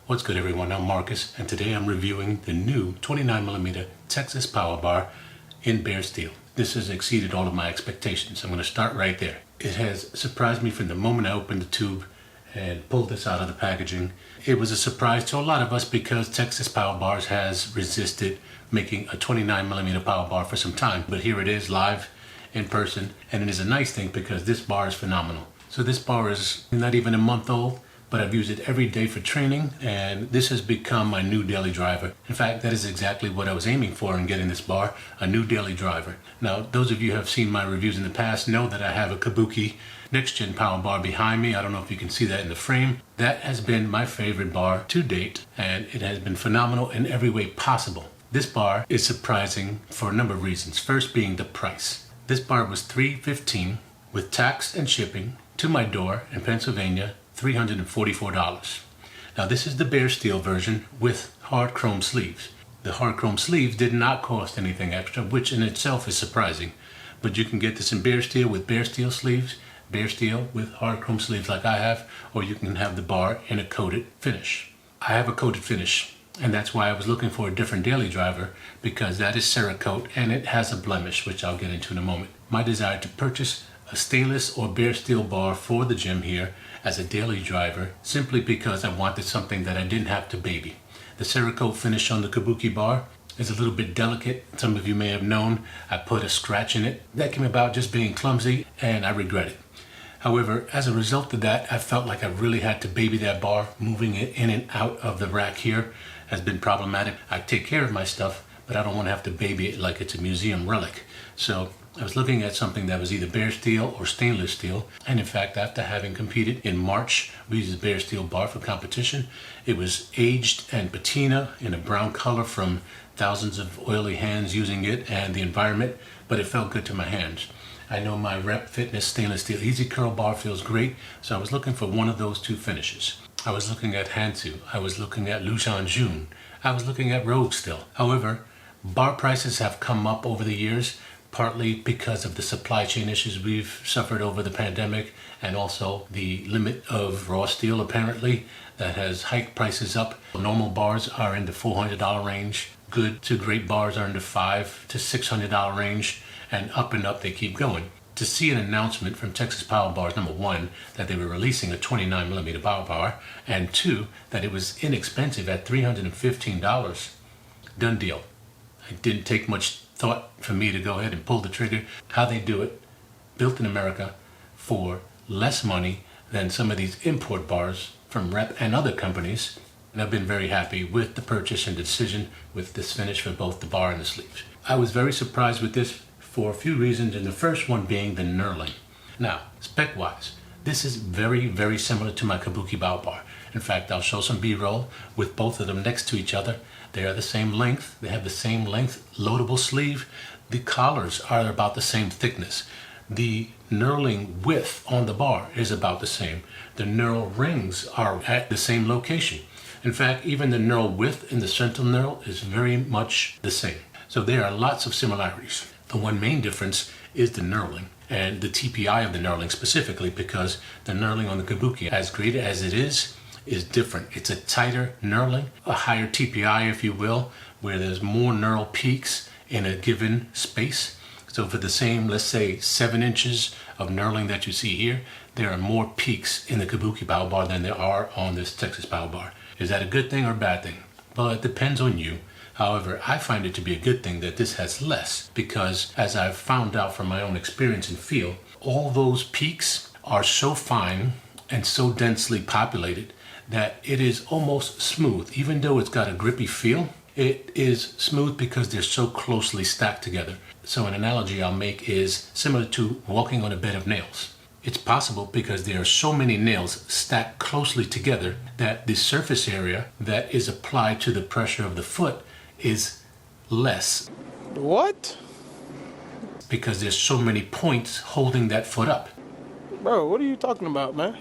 What's good everyone, I'm Marcus, and today I'm reviewing the new 29mm Texas Power Bar in bare steel. This has exceeded all of my expectations. I'm going to start right there. It has surprised me from the moment I opened the tube and pulled this out of the packaging. It was a surprise to a lot of us because Texas Power Bars has resisted making a 29mm Power Bar for some time, but here it is live in person, and it is a nice thing because this bar is phenomenal. So this bar is not even a month old, but I've used it every day for training, and this has become my new daily driver. In fact, that is exactly what I was aiming for in getting this bar, a new daily driver. Now, those of you who have seen my reviews in the past know that I have a Kabuki next-gen power bar behind me. I don't know if you can see that in the frame. That has been my favorite bar to date, and it has been phenomenal in every way possible. This bar is surprising for a number of reasons. First being the price. This bar was $315 with tax and shipping to my door in Pennsylvania, $344. Now this is the bare steel version with hard chrome sleeves. The hard chrome sleeves did not cost anything extra, which in itself is surprising. But you can get this in bare steel with bare steel sleeves, bare steel with hard chrome sleeves like I have, or you can have the bar in a coated finish. I have a coated finish, and that's why I was looking for a different daily driver, because that is Cerakote and it has a blemish, which I'll get into in a moment. My desire to purchase a stainless or bare steel bar for the gym here as a daily driver, simply because I wanted something that I didn't have to baby. The Cerakote finish on the Kabuki bar is a little bit delicate. Some of you may have known I put a scratch in it. That came about just being clumsy, and I regret it. However, as a result of that, I felt like I really had to baby that bar. Moving it in and out of the rack here has been problematic. I take care of my stuff, but I don't want to have to baby it like it's a museum relic. So I was looking at something that was either bare steel or stainless steel, and in fact, after having competed in March, we used a bare steel bar for competition. It was aged and patina in a brown color from thousands of oily hands using it and the environment, but it felt good to my hands. I know my Rep Fitness stainless steel Easy Curl bar feels great, so I was looking for one of those two finishes. I was looking at Hansu, I was looking at Lujan Jun, I was looking at Rogue still. However, bar prices have come up over the years, partly because of the supply chain issues we've suffered over the pandemic, and also the limit of raw steel apparently that has hiked prices up. Normal bars are in the $400 range. Good to great bars are in the $500 to $600 range, and up they keep going. To see an announcement from Texas Power Bars, number one, that they were releasing a 29mm power bar, and two, that it was inexpensive at $315, done deal. It didn't take much thought for me to go ahead and pull the trigger. How they do it, built in America for less money than some of these import bars from Rep and other companies, and I've been very happy with the purchase and decision with this finish for both the bar and the sleeves. I was very surprised with this for a few reasons, and the first one being the knurling. Now, spec-wise, this is very, very similar to my Kabuki Bao bar. In fact, I'll show some B-roll with both of them next to each other. They are the same length. They have the same length loadable sleeve. The collars are about the same thickness. The knurling width on the bar is about the same. The knurl rings are at the same location. In fact, even the knurl width in the central knurl is very much the same. So there are lots of similarities. The one main difference is the knurling and the TPI of the knurling specifically, because the knurling on the Kabuki, as great as it is different. It's a tighter knurling, a higher TPI if you will, where there's more knurl peaks in a given space. So for the same, let's say 7 inches of knurling that you see here, there are more peaks in the Kabuki Power Bar than there are on this Texas Power Bar. Is that a good thing or a bad thing? Well, it depends on you. However, I find it to be a good thing that this has less, because as I've found out from my own experience and feel, all those peaks are so fine and so densely populated that it is almost smooth. Even though it's got a grippy feel, it is smooth because they're so closely stacked together. So an analogy I'll make is similar to walking on a bed of nails. It's possible because there are so many nails stacked closely together that the surface area that is applied to the pressure of the foot is less. What? Because there's so many points holding that foot up. Bro, what are you talking about, man?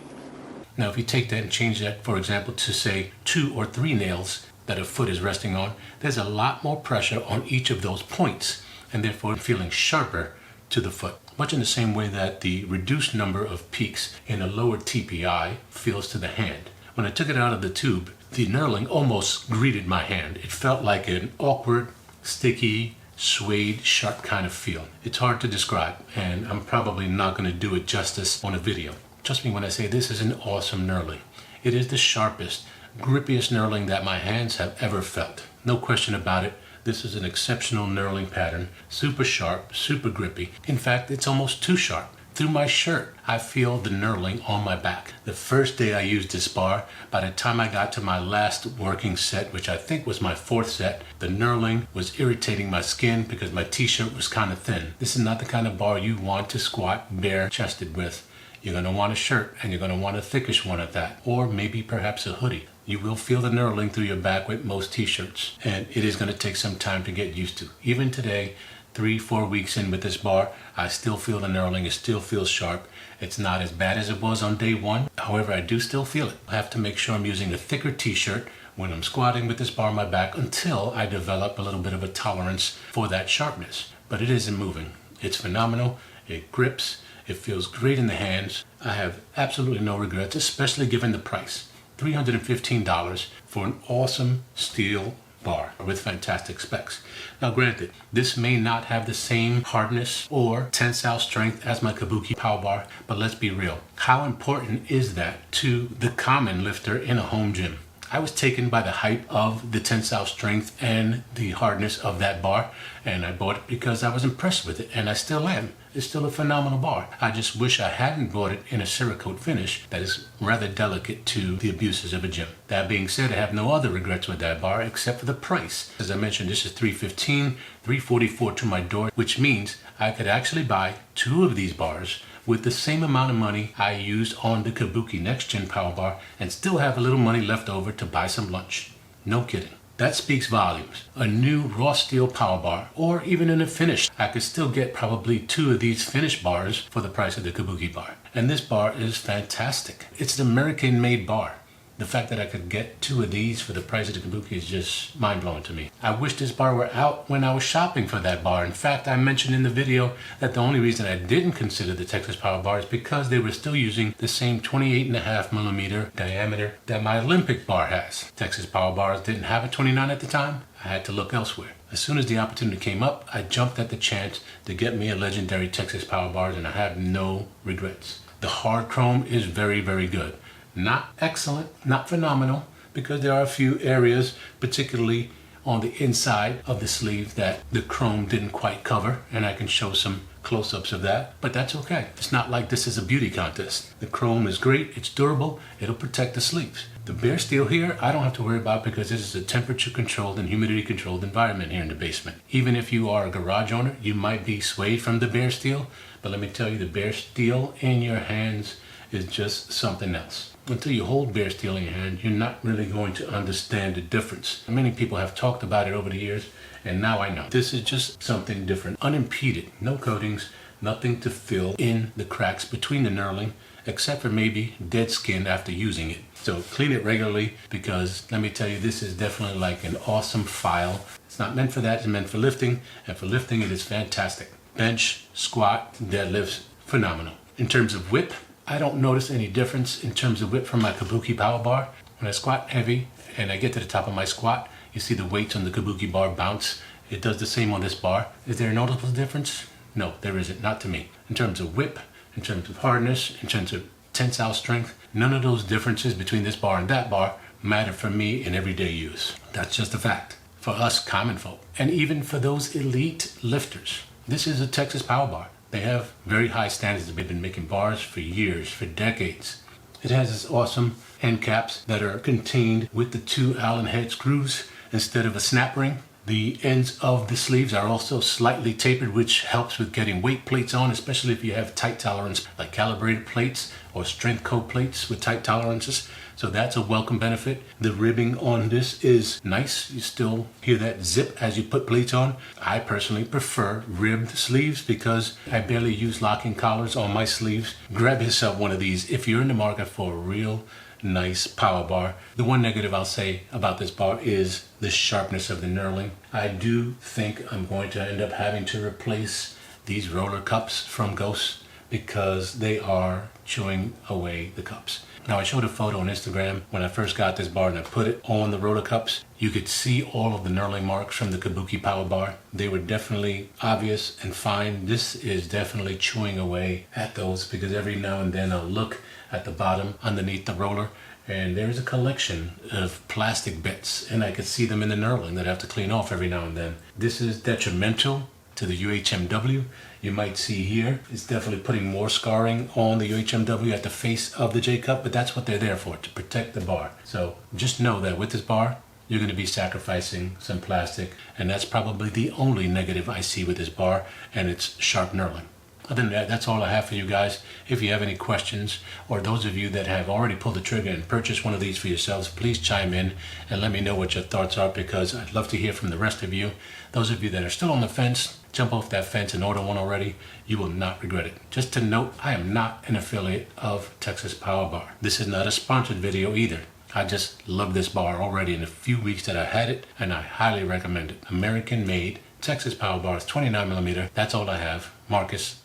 Now, if you take that and change that, for example, to say 2 or 3 nails that a foot is resting on, there's a lot more pressure on each of those points, and therefore feeling sharper to the foot. Much in the same way that the reduced number of peaks in a lower TPI feels to the hand. When I took it out of the tube, The knurling almost greeted my hand. It felt like an awkward, sticky, suede, sharp kind of feel. It's hard to describe, and I'm probably not going to do it justice on a video. Trust me when I say this is an awesome knurling. It is the sharpest, grippiest knurling that my hands have ever felt. No question about it. This is an exceptional knurling pattern. Super sharp, super grippy. In fact, it's almost too sharp. Through my shirt, I feel the knurling on my back. The first day I used this bar, by the time I got to my last working set, which I think was my 4th set, the knurling was irritating my skin because my t-shirt was kind of thin. This is not the kind of bar you want to squat bare-chested with. You're going to want a shirt, and you're going to want a thickish one at that, or maybe perhaps a hoodie. You will feel the knurling through your back with most t-shirts, and it is going to take some time to get used to. Even today, 3-4 weeks in with this bar, I still feel the knurling. It still feels sharp. It's not as bad as it was on day 1. However, I do still feel it. I have to make sure I'm using a thicker t-shirt when I'm squatting with this bar on my back until I develop a little bit of a tolerance for that sharpness. But it isn't moving. It's phenomenal. It grips. It feels great in the hands. I have absolutely no regrets, especially given the price. $315 for an awesome steel bar with fantastic specs. Now granted, this may not have the same hardness or tensile strength as my Kabuki power bar, but let's be real. How important is that to the common lifter in a home gym? I was taken by the hype of the tensile strength and the hardness of that bar, and I bought it because I was impressed with it, and I still am. It's still a phenomenal bar. I just wish I hadn't bought it in a Cerakote finish that is rather delicate to the abuses of a gym. That being said, I have no other regrets with that bar except for the price. As I mentioned, this is $315, $344 to my door, which means I could actually buy 2 of these bars with the same amount of money I used on the Kabuki Next Gen Power Bar and still have a little money left over to buy some lunch. No kidding. That speaks volumes. A new raw steel power bar, or even in a finish, I could still get probably 2 of these finished bars for the price of the Kabuki bar. And this bar is fantastic. It's an American-made bar. The fact that I could get 2 of these for the price of the Kabuki is just mind-blowing to me. I wish this bar were out when I was shopping for that bar. In fact, I mentioned in the video that the only reason I didn't consider the Texas Power Bar is because they were still using the same 28.5mm diameter that my Olympic bar has. Texas Power Bars didn't have a 29 at the time. I had to look elsewhere. As soon as the opportunity came up, I jumped at the chance to get me a legendary Texas Power Bars, and I have no regrets. The hard chrome is very, very good. Not excellent, not phenomenal, because there are a few areas, particularly on the inside of the sleeve, that the chrome didn't quite cover, and I can show some close-ups of that, but that's okay. It's not like this is a beauty contest. The chrome is great, it's durable, it'll protect the sleeves. The bare steel here, I don't have to worry about because this is a temperature-controlled and humidity-controlled environment here in the basement. Even if you are a garage owner, you might be swayed from the bare steel, but let me tell you, the bare steel in your hands is just something else. Until you hold bare steel in your hand, you're not really going to understand the difference. Many people have talked about it over the years, and now I know. This is just something different, unimpeded, no coatings, nothing to fill in the cracks between the knurling, except for maybe dead skin after using it. So clean it regularly, because let me tell you, this is definitely like an awesome file. It's not meant for that, it's meant for lifting, and for lifting it is fantastic. Bench, squat, deadlifts, phenomenal. In terms of whip, I don't notice any difference in terms of whip from my Kabuki power bar. When I squat heavy and I get to the top of my squat, you see the weights on the Kabuki bar bounce. It does the same on this bar. Is there a noticeable difference? No, there isn't, not to me. In terms of whip, in terms of hardness, in terms of tensile strength, none of those differences between this bar and that bar matter for me in everyday use. That's just a fact. For us common folk, and even for those elite lifters, this is a Texas power bar. They have very high standards. They've been making bars for years, for decades. It has this awesome end caps that are contained with the 2 Allen head screws instead of a snap ring. The ends of the sleeves are also slightly tapered, which helps with getting weight plates on, especially if you have tight tolerance, like calibrated plates or strength code plates with tight tolerances. So that's a welcome benefit. The ribbing on this is nice. You still hear that zip as you put plates on. I personally prefer ribbed sleeves because I barely use locking collars on my sleeves. Grab yourself one of these if you're in the market for a real nice power bar. The one negative I'll say about this bar is the sharpness of the knurling. I do think I'm going to end up having to replace these roller cups from Ghost because they are chewing away the cups. Now, I showed a photo on Instagram when I first got this bar and I put it on the roller cups. You could see all of the knurling marks from the Kabuki Power Bar. They were definitely obvious and fine. This is definitely chewing away at those, because every now and then I'll look at the bottom underneath the roller and there's a collection of plastic bits, and I could see them in the knurling that I have to clean off every now and then. This is detrimental to the UHMW. You might see here, it's definitely putting more scarring on the UHMW at the face of the J-Cup, but that's what they're there for, to protect the bar. So just know that with this bar, you're going to be sacrificing some plastic, and that's probably the only negative I see with this bar, and it's sharp knurling. Other than that, that's all I have for you guys. If you have any questions, or those of you that have already pulled the trigger and purchased one of these for yourselves, please chime in and let me know what your thoughts are, because I'd love to hear from the rest of you. Those of you that are still on the fence, jump off that fence and order one already. You will not regret it. Just to note, I am not an affiliate of Texas Power Bar. This is not a sponsored video either. I just love this bar already in the few weeks that I had it, and I highly recommend it. American made Texas Power Bars, 29mm. That's all I have. Marcus,